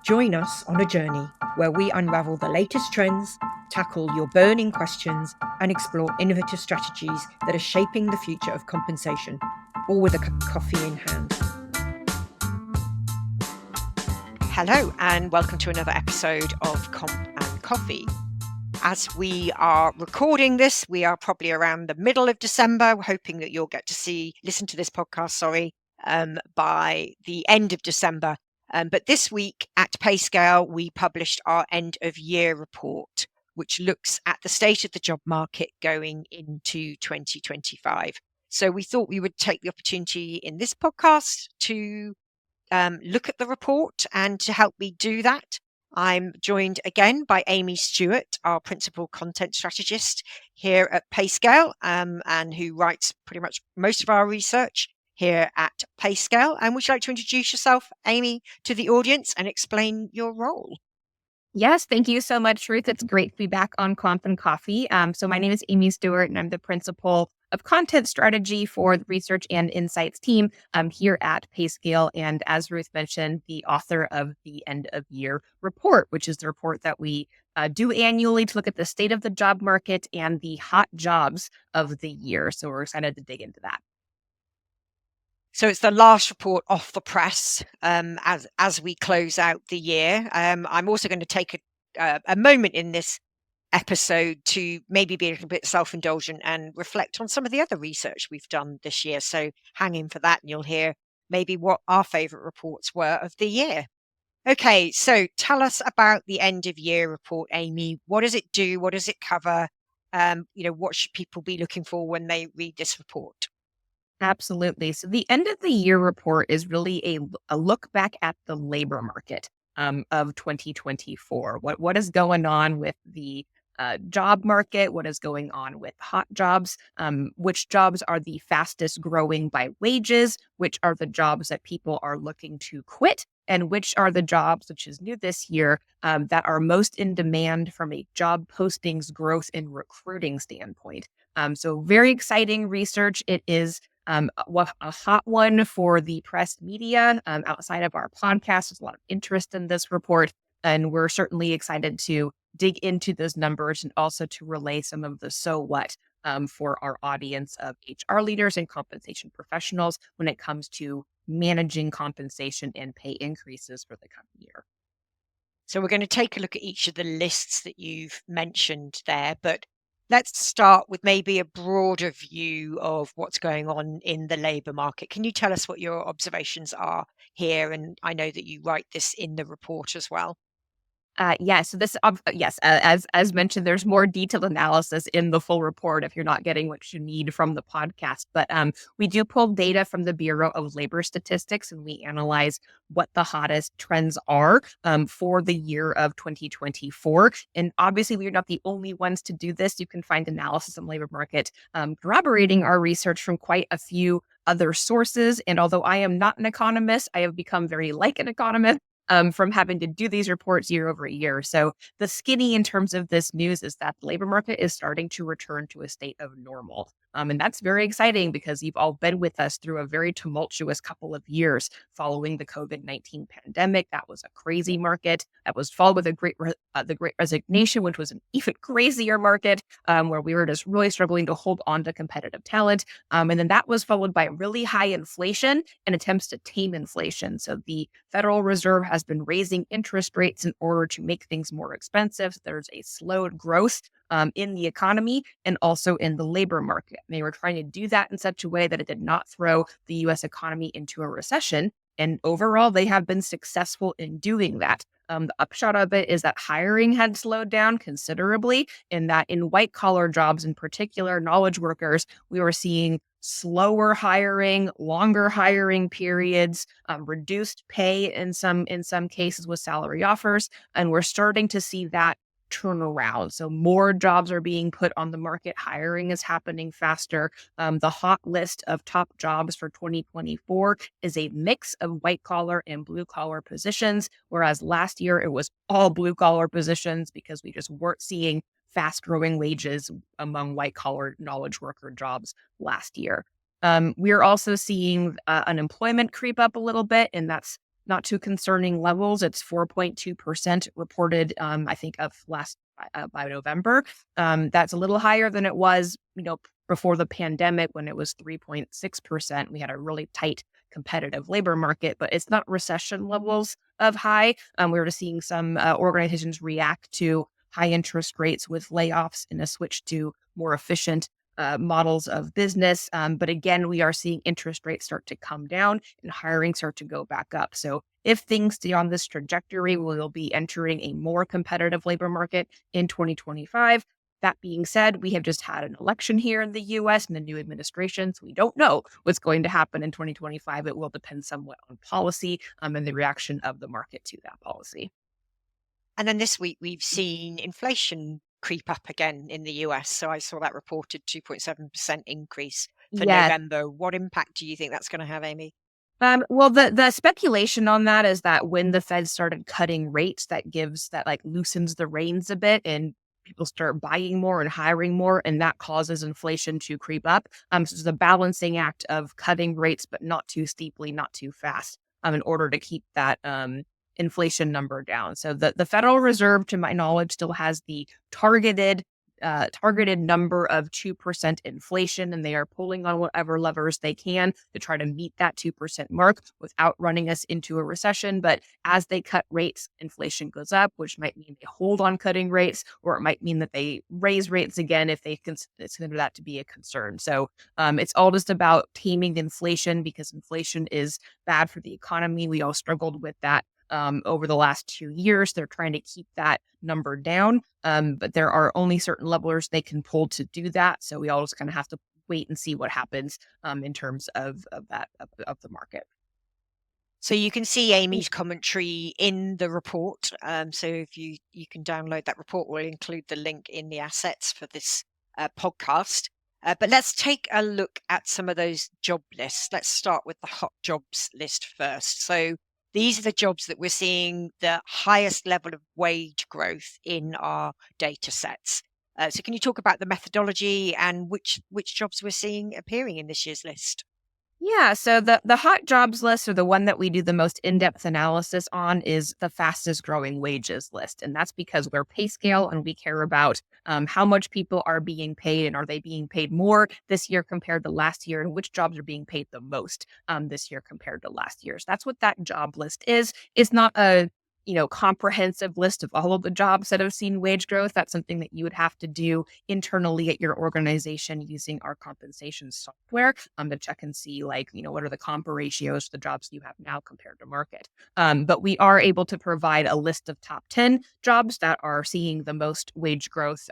Join us on a journey where we unravel the latest trends, tackle your burning questions, and explore innovative strategies that are shaping the future of compensation, all with a cup of coffee in hand. Hello, and welcome to another episode of Comp and Coffee. As we are recording this, we are probably around the middle of December. We're hoping that you'll get to listen to this podcast, by the end of December. But this week at Payscale, we published our end of year report, which looks at the state of the job market going into 2025. So we thought we would take the opportunity in this podcast to look at the report, and to help me do that, I'm joined again by Amy Stewart, our principal content strategist here at Payscale, and who writes pretty much most of our research here at Payscale. And would you like to introduce yourself, Amy, to the audience and explain your role? Yes, thank you so much, Ruth. It's great to be back on Comp and Coffee. So my name is Amy Stewart, and I'm the principal of content strategy for the research and insights team here at Payscale. And as Ruth mentioned, the author of the end of year report, which is the report that we do annually to look at the state of the job market and the hot jobs of the year. So we're excited to dig into that. So it's the last report off the press as we close out the year. I'm also going to take a moment in this episode to maybe be a little bit self-indulgent and reflect on some of the other research we've done this year. So hang in for that, and you'll hear maybe what our favourite reports were of the year. Okay, so tell us about the end of year report, Amy. What does it do? What does it cover? What should people be looking for when they read this report? Absolutely. So the end of the year report is really a look back at the labor market of 2024. What is going on with the job market? What is going on with hot jobs? Which jobs are the fastest growing by wages? Which are the jobs that people are looking to quit? And which are the jobs, which is new this year, that are most in demand from a job postings growth and recruiting standpoint? So very exciting research. It is a hot one for the press media outside of our podcast. There's a lot of interest in this report, and we're certainly excited to dig into those numbers and also to relay some of the so what for our audience of HR leaders and compensation professionals when it comes to managing compensation and pay increases for the coming year. So we're going to take a look at each of the lists that you've mentioned there, but let's start with maybe a broader view of what's going on in the labour market. Can you tell us what your observations are here? And I know that you write this in the report as well. So this, as mentioned, there's more detailed analysis in the full report if you're not getting what you need from the podcast. But we do pull data from the Bureau of Labor Statistics, and we analyze what the hottest trends are for the year of 2024. And obviously, we're not the only ones to do this. You can find analysis on the labor market corroborating our research from quite a few other sources. And although I am not an economist, I have become very like an economist from having to do these reports year over year. So the skinny in terms of this news is that the labor market is starting to return to a state of normal. And that's very exciting because you've all been with us through a very tumultuous couple of years following the COVID-19 pandemic. That was a crazy market. That was followed with the Great Resignation, which was an even crazier market where we were just really struggling to hold on to competitive talent. And then that was followed by really high inflation and attempts to tame inflation. So the Federal Reserve has been raising interest rates in order to make things more expensive. There's a slowed growth in the economy and also in the labor market. They were trying to do that in such a way that it did not throw the U.S. economy into a recession. And overall, they have been successful in doing that. The upshot of it is that hiring had slowed down considerably, in that in white collar jobs, in particular, knowledge workers, we were seeing slower hiring, longer hiring periods, reduced pay in some cases with salary offers, and we're starting to see that turn around. So more jobs are being put on the market. Hiring is happening faster. The hot list of top jobs for 2024 is a mix of white collar and blue collar positions, whereas last year it was all blue collar positions because we just weren't seeing fast growing wages among white collar knowledge worker jobs last year. We're also seeing unemployment creep up a little bit, and that's not too concerning levels. It's 4.2% reported, I think, of last by November. That's a little higher than it was, before the pandemic when it was 3.6%. We had a really tight competitive labor market, but it's not recession levels of high. We're just seeing some organizations react to high interest rates with layoffs and a switch to more efficient models of business. But again, we are seeing interest rates start to come down and hiring start to go back up. So if things stay on this trajectory, we'll be entering a more competitive labor market in 2025. That being said, we have just had an election here in the US and a new administration. So we don't know what's going to happen in 2025. It will depend somewhat on policy and the reaction of the market to that policy. And then this week we've seen inflation creep up again in the US. So I saw that reported 2.7% increase for Yeah. November. What impact do you think that's going to have, Amy? Well, the speculation on that is that when the Fed started cutting rates, that like loosens the reins a bit and people start buying more and hiring more, and that causes inflation to creep up. So it's a balancing act of cutting rates, but not too steeply, not too fast, in order to keep that inflation number down. So the Federal Reserve, to my knowledge, still has the targeted number of 2% inflation, and they are pulling on whatever levers they can to try to meet that 2% mark without running us into a recession. But as they cut rates, inflation goes up, which might mean they hold on cutting rates, or it might mean that they raise rates again if they consider that to be a concern. So it's all just about taming inflation, because inflation is bad for the economy. We all struggled with that over the last 2 years. They're trying to keep that number down, but there are only certain levers they can pull to do that. So we all just kind of have to wait and see what happens in terms of the market. So you can see Amy's commentary in the report. So if you can download that report, we'll include the link in the assets for this podcast. But let's take a look at some of those job lists. Let's start with the hot jobs list first. So these are the jobs that we're seeing the highest level of wage growth in our data sets. So can you talk about the methodology and which jobs we're seeing appearing in this year's list? Yeah, so the hot jobs list, or the one that we do the most in-depth analysis on, is the fastest growing wages list. And that's because we're Payscale and we care about how much people are being paid, and are they being paid more this year compared to last year, and which jobs are being paid the most this year compared to last year. So that's what that job list is. It's not a comprehensive list of all of the jobs that have seen wage growth. That's something that you would have to do internally at your organization using our compensation software to check and see, what are the comp ratios for the jobs you have now compared to market. But we are able to provide a list of top 10 jobs that are seeing the most wage growth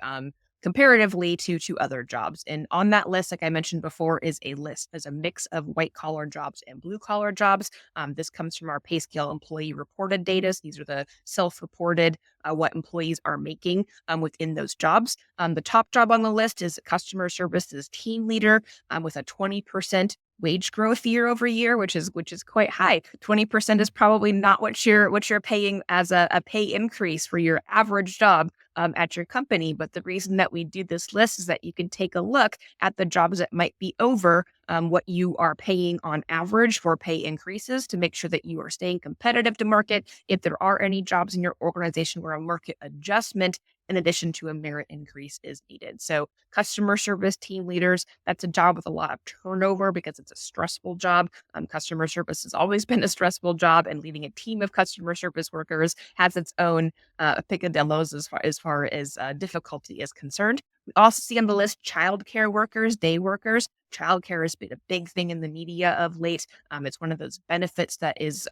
comparatively to other jobs. And on that list, like I mentioned before, is a mix of white collar jobs and blue collar jobs. This comes from our Payscale employee reported data. So these are the self-reported what employees are making within those jobs. The top job on the list is customer services team leader with a 20% wage growth year over year, which is quite high. 20% is probably not what you're paying as a pay increase for your average job at your company. But the reason that we do this list is that you can take a look at the jobs that might be over what you are paying on average for pay increases, to make sure that you are staying competitive to market. If there are any jobs in your organization where a market adjustment in addition to a merit increase is needed. So customer service team leaders, that's a job with a lot of turnover because it's a stressful job. Customer service has always been a stressful job, and leading a team of customer service workers has its own picadillos as far as difficulty is concerned. We also see on the list childcare workers, day workers. Childcare has been a big thing in the media of late. It's one of those benefits that is,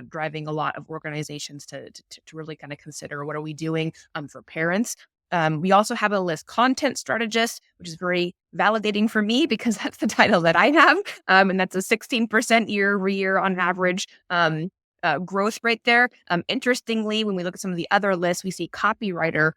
driving a lot of organizations to really kind of consider, what are we doing for parents. We also have a list content strategist, which is very validating for me because that's the title that I have. And that's a 16% year over year on average growth rate there. Interestingly, when we look at some of the other lists, we see copywriter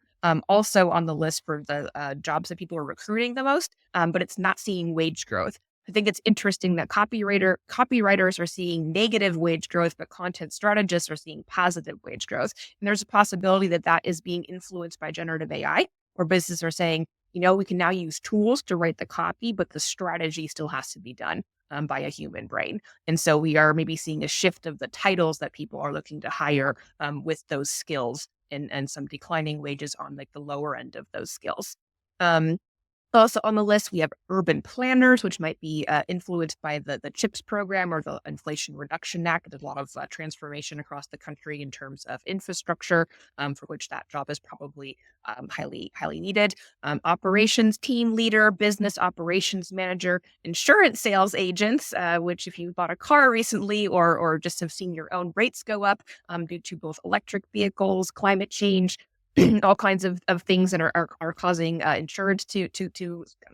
also on the list for the jobs that people are recruiting the most, but it's not seeing wage growth. I think it's interesting that copywriters are seeing negative wage growth, but content strategists are seeing positive wage growth. And there's a possibility that that is being influenced by generative AI, where businesses are saying, we can now use tools to write the copy, but the strategy still has to be done by a human brain. And so we are maybe seeing a shift of the titles that people are looking to hire with those skills, and some declining wages on like the lower end of those skills. Um, Also on the list, we have urban planners, which might be influenced by the CHIPS program or the Inflation Reduction Act. There's a lot of transformation across the country in terms of infrastructure, for which that job is probably highly needed. Operations team leader, business operations manager, insurance sales agents, which if you bought a car recently or just have seen your own rates go up due to both electric vehicles, climate change, all kinds of things that are causing insurance to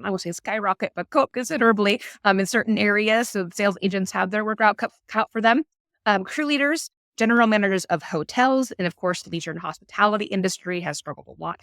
I won't say skyrocket, but go up considerably in certain areas. So sales agents have their work out cut for them. Crew leaders, general managers of hotels, and of course, the leisure and hospitality industry has struggled a lot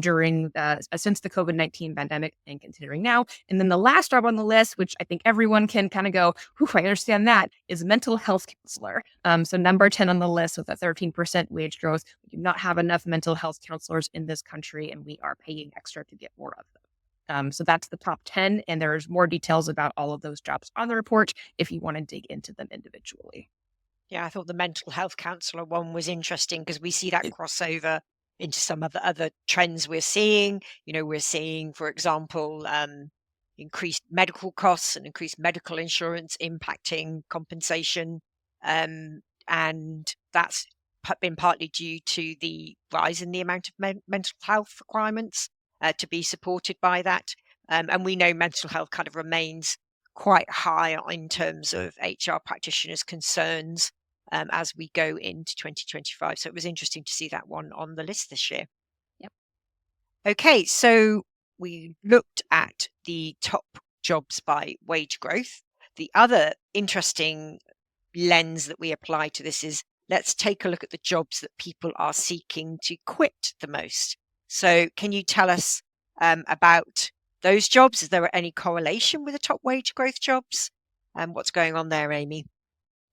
during since the COVID-19 pandemic and continuing now. And then the last job on the list, which I think everyone can kind of go, "Whew, I understand that," is mental health counselor. So number 10 on the list with a 13% wage growth. We do not have enough mental health counselors in this country, and we are paying extra to get more of them. So that's the top 10, and there's more details about all of those jobs on the report if you want to dig into them individually. Yeah, I thought the mental health counsellor one was interesting because we see that crossover into some of the other trends we're seeing. We're seeing, for example, increased medical costs and increased medical insurance impacting compensation. And that's been partly due to the rise in the amount of mental health requirements to be supported by that. And we know mental health kind of remains quite high in terms of HR practitioners' concerns as we go into 2025. So it was interesting to see that one on the list this year. Yep. Okay, so we looked at the top jobs by wage growth. The other interesting lens that we apply to this is let's take a look at the jobs that people are seeking to quit the most. So can you tell us about those jobs? Is there any correlation with the top wage growth jobs? What's going on there, Amy?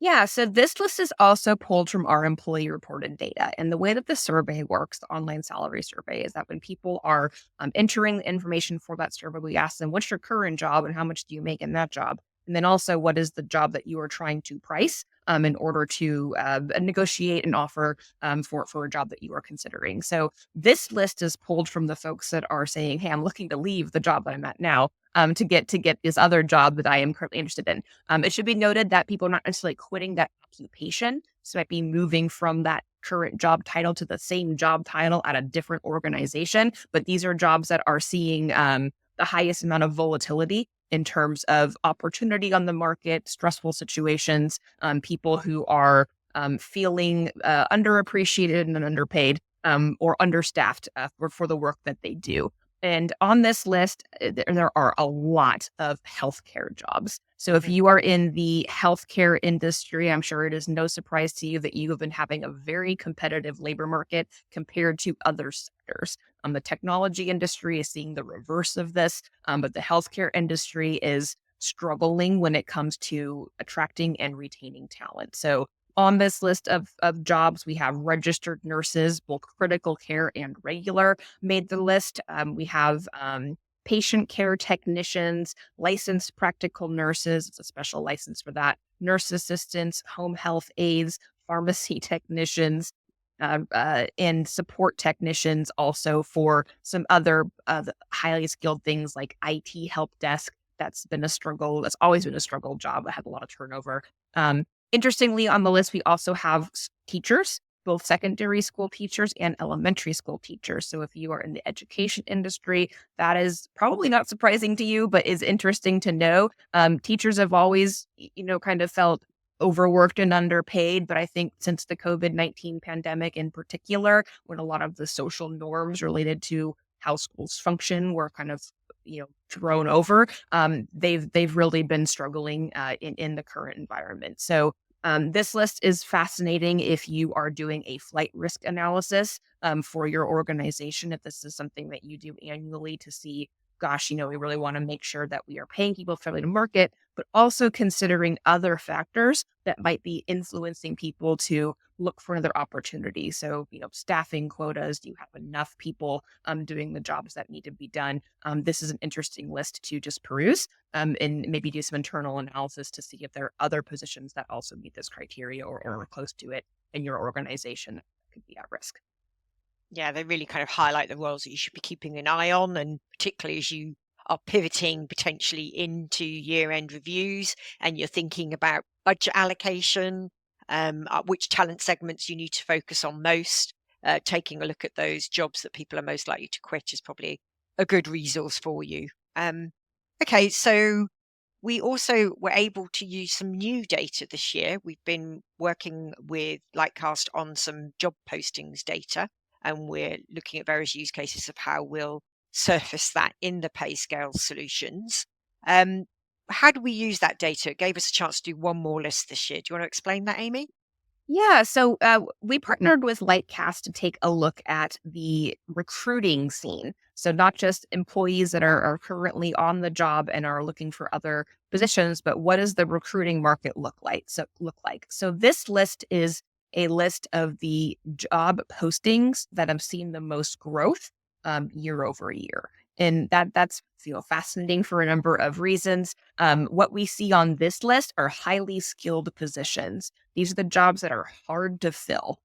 Yeah, so this list is also pulled from our employee reported data. And the way that the survey works, the online salary survey, is that when people are entering the information for that survey, we ask them, what's your current job and how much do you make in that job? And then also, what is the job that you are trying to price in order to negotiate an offer for a job that you are considering? So this list is pulled from the folks that are saying, hey, I'm looking to leave the job that I'm at now to get this other job that I am currently interested in. It should be noted that people are not necessarily quitting that occupation. So it might be moving from that current job title to the same job title at a different organization. But these are jobs that are seeing the highest amount of volatility in terms of opportunity on the market, stressful situations, people who are feeling underappreciated and underpaid or understaffed for the work that they do. And on this list, there are a lot of healthcare jobs. So if you are in the healthcare industry, I'm sure it is no surprise to you that you have been having a very competitive labor market compared to other sectors. The technology industry is seeing the reverse of this, but the healthcare industry is struggling when it comes to attracting and retaining talent. So on this list of jobs, we have registered nurses, both critical care and regular made the list. We have patient care technicians, licensed practical nurses, it's a special license for that, nurse assistants, home health aides, pharmacy technicians, and support technicians also for some other highly skilled things like IT help desk. That's been a struggle. That's always been a struggle job. I had a lot of turnover. Interestingly, on the list, we also have teachers, both secondary school teachers and elementary school teachers. So if you are in the education industry, that is probably not surprising to you, but is interesting to know. Teachers have always, kind of felt overworked and underpaid. But I think since the COVID-19 pandemic in particular, when a lot of the social norms related to how schools function were kind of thrown over, they've really been struggling in the current environment. So this list is fascinating if you are doing a flight risk analysis for your organization, if this is something that you do annually to see gosh, we really want to make sure that we are paying people fairly to market, but also considering other factors that might be influencing people to look for another opportunity. So, staffing quotas, do you have enough people doing the jobs that need to be done? This is an interesting list to just peruse and maybe do some internal analysis to see if there are other positions that also meet this criteria or are close to it in your organization that could be at risk. Yeah, they really kind of highlight the roles that you should be keeping an eye on, and particularly as you are pivoting potentially into year-end reviews and you're thinking about budget allocation, which talent segments you need to focus on most. Taking a look at those jobs that people are most likely to quit is probably a good resource for you. Okay, so we also were able to use some new data this year. We've been working with Lightcast on some job postings data, and we're looking at various use cases of how we'll surface that in the Payscale solutions. How do we use that data? It gave us a chance to do one more list this year. Do you want to explain that, Amy? Yeah, so we partnered with Lightcast to take a look at the recruiting scene. So not just employees that are currently on the job and are looking for other positions, but what does the recruiting market look like? So this list is a list of the job postings that have seen the most growth year over year. And that's fascinating for a number of reasons. What we see on this list are highly skilled positions. These are the jobs that are hard to fill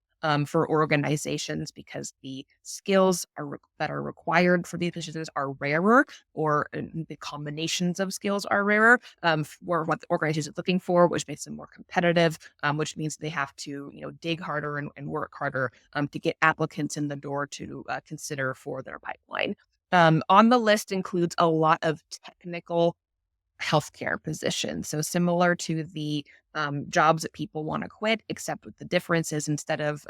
for organizations because the skills that are required for these positions are rarer, or the combinations of skills are rarer for what the organization is looking for, which makes them more competitive, which means they have to dig harder and work harder to get applicants in the door to consider for their pipeline. On the list includes a lot of technical healthcare positions. So similar to the jobs that people want to quit, except with the differences instead of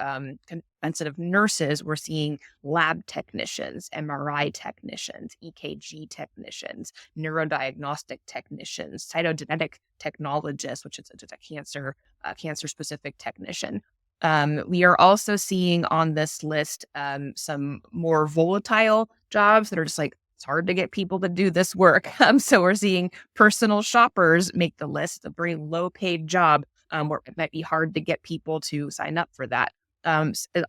nurses, we're seeing lab technicians, MRI technicians, EKG technicians, neurodiagnostic technicians, cytogenetic technologists, which is just a cancer specific technician. We are also seeing on this list some more volatile jobs that are just like, it's hard to get people to do this work. So we're seeing personal shoppers make the list. It's a very low paid job where it might be hard to get people to sign up for that.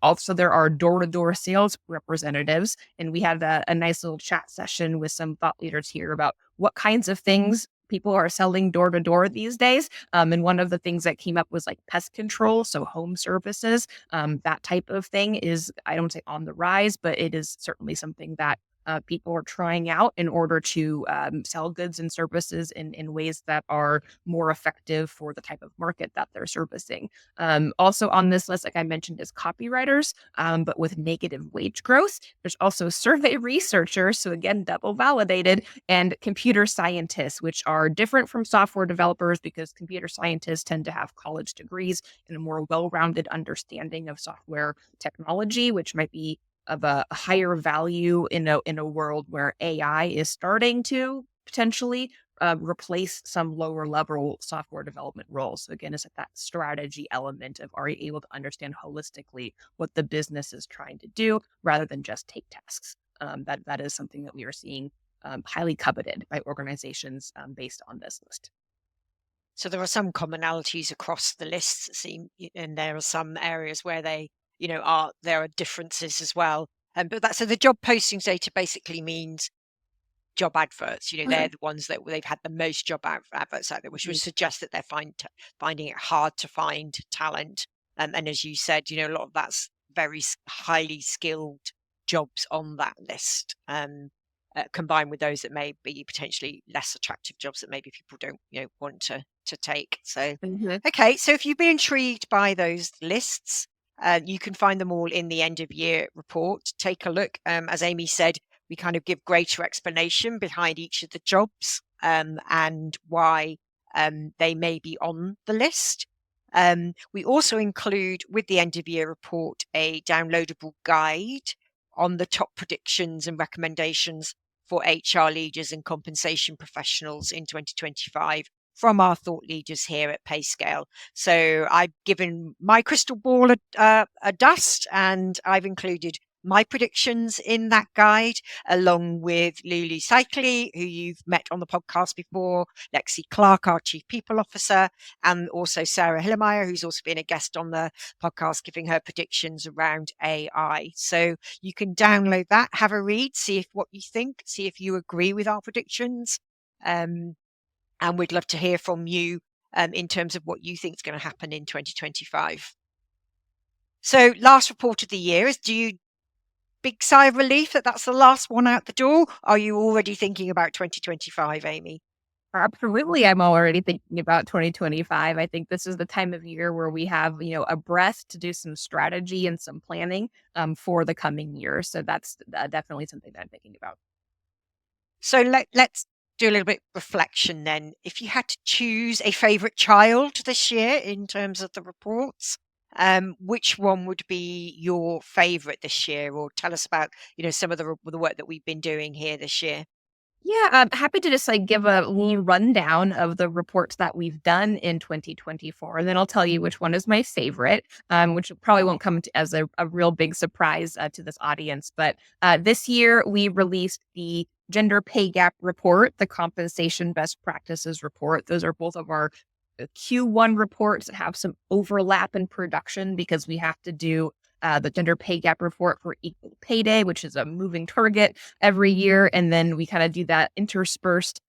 Also, there are door to door sales representatives. And we had a nice little chat session with some thought leaders here about what kinds of things people are selling door to door these days. And one of the things that came up was like pest control, so home services. That type of thing is, I don't say on the rise, but it is certainly something that people are trying out in order to sell goods and services in ways that are more effective for the type of market that they're servicing. Also on this list, like I mentioned, is copywriters, but with negative wage growth. There's also survey researchers, so again, double validated, and computer scientists, which are different from software developers because computer scientists tend to have college degrees and a more well-rounded understanding of software technology, which might be of a higher value in a world where AI is starting to potentially replace some lower level software development roles. So again, it's at that strategy element of, are you able to understand holistically what the business is trying to do rather than just take tasks? That is something that we are seeing highly coveted by organizations based on this list. So there are some commonalities across the lists, it seem, and there are some areas where there are differences as well. So the job postings data basically means job adverts. They're the ones that they've had the most job adverts out there, which would suggest that they're finding it hard to find talent. And as you said, a lot of that's very highly skilled jobs on that list. Combined with those that may be potentially less attractive jobs that maybe people don't want to take. So Mhm. okay, so if you've been intrigued by those lists, you can find them all in the end of year report. Take a look. As Amy said, we kind of give greater explanation behind each of the jobs and why they may be on the list. We also include with the end of year report a downloadable guide on the top predictions and recommendations for HR leaders and compensation professionals in 2025 from our thought leaders here at Payscale. So I've given my crystal ball a dust, and I've included my predictions in that guide, along with Lulu Cycley, who you've met on the podcast before, Lexi Clark, our Chief People Officer, and also Sarah Hillemeyer, who's also been a guest on the podcast, giving her predictions around AI. So you can download that, have a read, see if what you think, see if you agree with our predictions. And we'd love to hear from you in terms of what you think is going to happen in 2025. So last report of the year is, do you big sigh of relief that that's the last one out the door? Are you already thinking about 2025, Amy? Absolutely. I'm already thinking about 2025. I think this is the time of year where we have, a breath to do some strategy and some planning for the coming year. So that's definitely something that I'm thinking about. So let's do a little bit of reflection then. If you had to choose a favorite child this year in terms of the reports, which one would be your favorite this year? Or tell us about, some of the work that we've been doing here this year. Yeah, I'm happy to just give a little rundown of the reports that we've done in 2024, and then I'll tell you which one is my favorite, which probably won't come as a real big surprise to this audience. But this year we released the Gender Pay Gap Report, the Compensation Best Practices Report. Those are both of our Q1 reports that have some overlap in production because we have to do the Gender Pay Gap Report for Equal Pay Day, which is a moving target every year. And then we kind of do that interspersed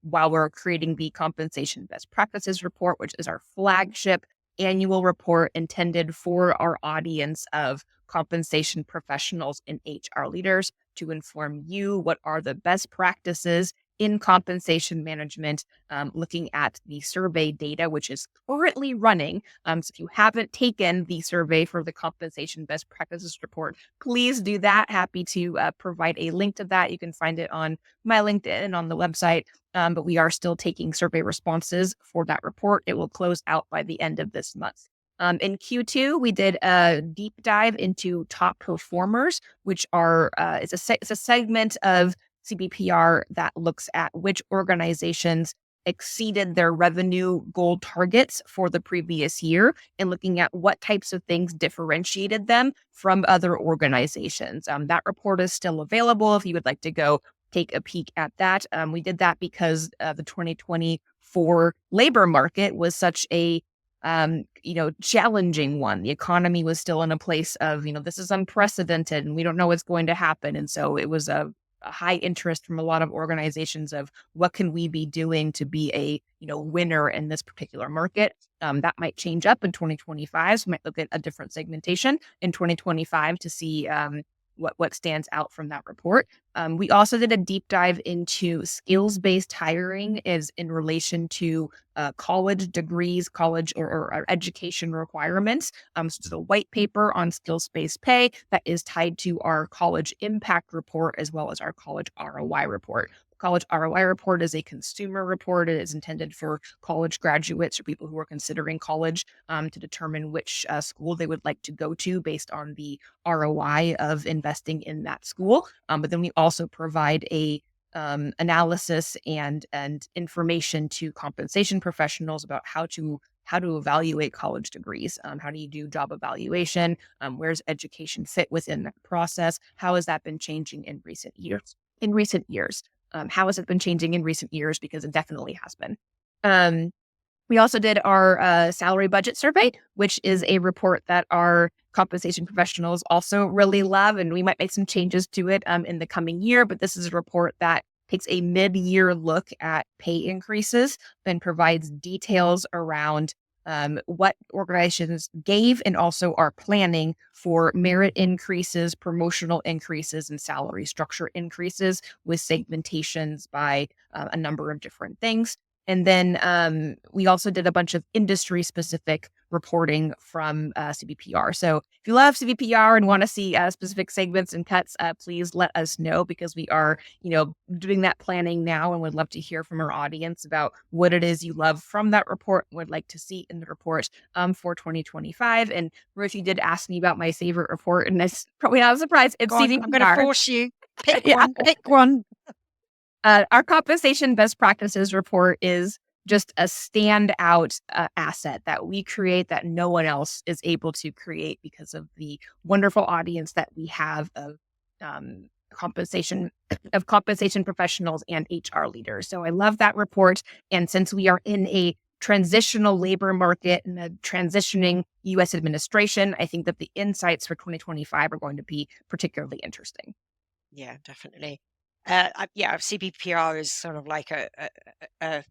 while we're creating the Compensation Best Practices Report, which is our flagship annual report intended for our audience of compensation professionals and HR leaders to inform you what are the best practices in compensation management, looking at the survey data, which is currently running. So if you haven't taken the survey for the Compensation Best Practices Report, please do that. Happy to provide a link to that. You can find it on my LinkedIn and on the website. But we are still taking survey responses for that report. It will close out by the end of this month. In Q2, we did a deep dive into top performers, which are it's a segment of CBPR that looks at which organizations exceeded their revenue goal targets for the previous year and looking at what types of things differentiated them from other organizations. That report is still available if you would like to go take a peek at that. We did that because the 2024 labor market was such a challenging one. The economy was still in a place of, this is unprecedented and we don't know what's going to happen. And so it was a high interest from a lot of organizations of what can we be doing to be a winner in this particular market. That might change up in 2025. So we might look at a different segmentation in 2025 to see what stands out from that report. We also did a deep dive into skills-based hiring is in relation to college degrees, college or education requirements. So it's a white paper on skills-based pay that is tied to our college impact report as well as our college ROI report. College ROI report is a consumer report. It is intended for college graduates or people who are considering college to determine which school they would like to go to based on the ROI of investing in that school. But then we also provide a analysis and information to compensation professionals about how to evaluate college degrees. How do you do job evaluation? Where's education fit within that process? How has that been changing in recent years? How has it been changing in recent years? Because it definitely has been. We also did our salary budget survey, which is a report that our compensation professionals also really love, and we might make some changes to it in the coming year. But this is a report that takes a mid-year look at pay increases, then provides details around what organizations gave and also are planning for merit increases, promotional increases, and salary structure increases with segmentations by a number of different things. And then we also did a bunch of industry-specific reporting from CBPR. So if you love CBPR and want to see specific segments and cuts, please let us know because we are, doing that planning now and would love to hear from our audience about what it is you love from that report and would like to see in the report for 2025. And Ruth, you did ask me about my favorite report, and that's probably not a surprise. It's CBPR. I'm going to force you. Pick one. Our compensation best practices report is just a standout asset that we create that no one else is able to create because of the wonderful audience that we have of compensation professionals and HR leaders. So I love that report. And since we are in a transitional labor market and a transitioning U.S. administration, I think that the insights for 2025 are going to be particularly interesting. Yeah, definitely. CBPR is sort of like a, a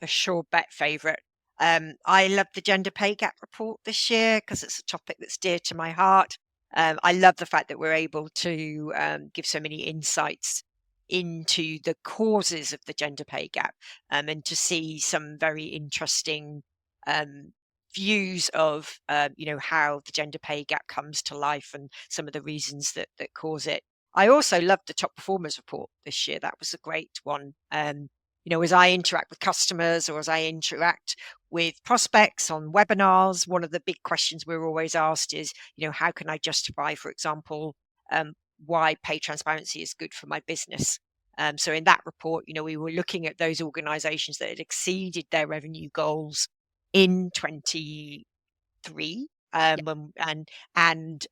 sure bet favorite. I love the gender pay gap report this year because it's a topic that's dear to my heart. I love the fact that we're able to give so many insights into the causes of the gender pay gap, and to see some very interesting views of how the gender pay gap comes to life and some of the reasons that cause it. I also loved the top performers report this year. That was a great one. As I interact with customers or as I interact with prospects on webinars, one of the big questions we're always asked is, how can I justify, for example, why pay transparency is good for my business? So in that report, we were looking at those organizations that had exceeded their revenue goals in 23, and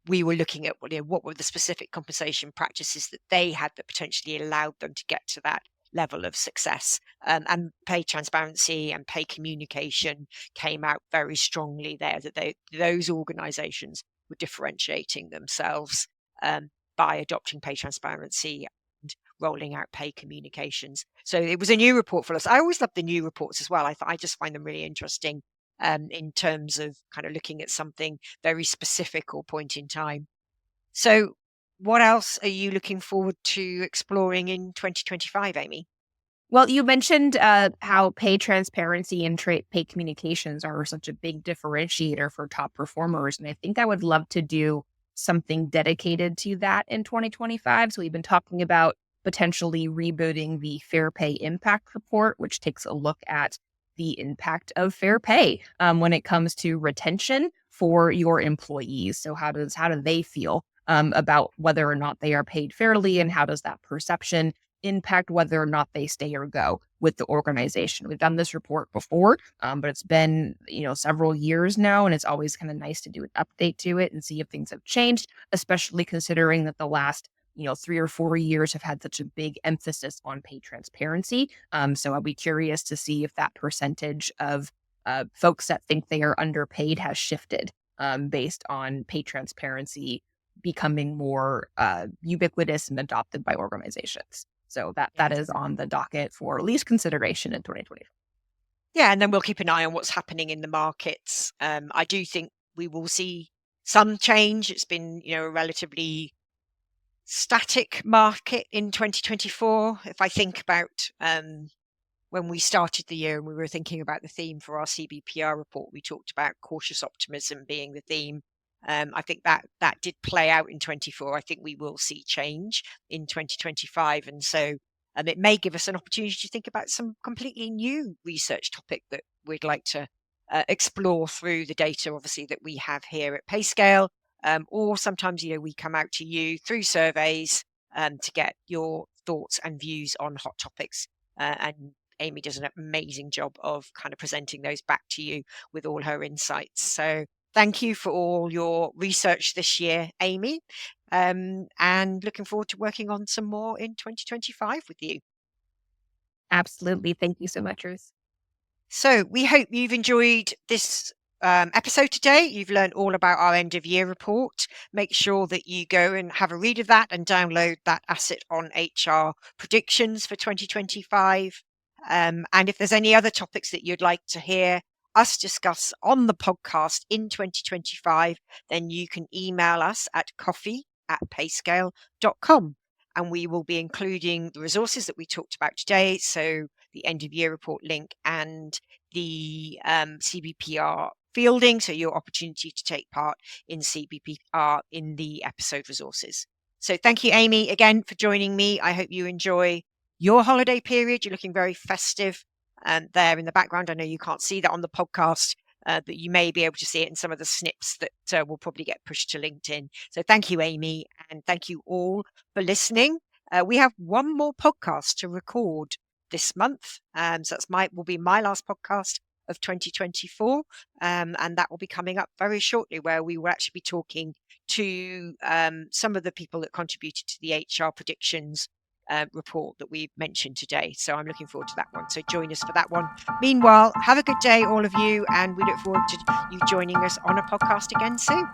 we were looking at what were the specific compensation practices that they had that potentially allowed them to get to that level of success. And pay transparency and pay communication came out very strongly there, that those organizations were differentiating themselves by adopting pay transparency and rolling out pay communications. So it was a new report for us. I always love the new reports as well. I just find them really interesting in terms of kind of looking at something very specific or point in time. So what else are you looking forward to exploring in 2025, Amy? Well, you mentioned how pay transparency and pay communications are such a big differentiator for top performers. And I think I would love to do something dedicated to that in 2025. So we've been talking about potentially rebooting the Fair Pay Impact Report, which takes a look at the impact of fair pay when it comes to retention for your employees. So how do they feel about whether or not they are paid fairly, and how does that perception impact whether or not they stay or go with the organization? We've done this report before, but it's been several years now, and it's always kind of nice to do an update to it and see if things have changed, especially considering that the last 3 or 4 years have had such a big emphasis on pay transparency. So I'll be curious to see if that percentage of folks that think they are underpaid has shifted based on pay transparency becoming more ubiquitous and adopted by organizations. So that is on the docket for at least consideration in 2020. Yeah, and then we'll keep an eye on what's happening in the markets. I do think we will see some change. It's been, a relatively static market in 2024. If I think about when we started the year and we were thinking about the theme for our CBPR report, we talked about cautious optimism being the theme. I think that did play out in 24. I think we will see change in 2025. And so it may give us an opportunity to think about some completely new research topic that we'd like to explore through the data, obviously, that we have here at Payscale. Or sometimes, we come out to you through surveys to get your thoughts and views on hot topics. And Amy does an amazing job of kind of presenting those back to you with all her insights. So thank you for all your research this year, Amy, and looking forward to working on some more in 2025 with you. Absolutely. Thank you so much, Ruth. So we hope you've enjoyed this episode today. You've learned all about our end of year report. Make sure that you go and have a read of that and download that asset on HR predictions for 2025. And if there's any other topics that you'd like to hear us discuss on the podcast in 2025, then you can email us at coffee@payscale.com. And we will be including the resources that we talked about today. So the end of year report link and the CBPR fielding. So your opportunity to take part in CBPR in the episode resources. So thank you, Amy, again for joining me. I hope you enjoy your holiday period. You're looking very festive there in the background. I know you can't see that on the podcast, but you may be able to see it in some of the snips that will probably get pushed to LinkedIn. So thank you, Amy, and thank you all for listening. We have one more podcast to record this month. So will be my last podcast of 2024, and that will be coming up very shortly, where we will actually be talking to some of the people that contributed to the HR predictions report that we mentioned today. So I'm looking forward to that one. So join us for that one. Meanwhile, have a good day, all of you, and we look forward to you joining us on a podcast again soon.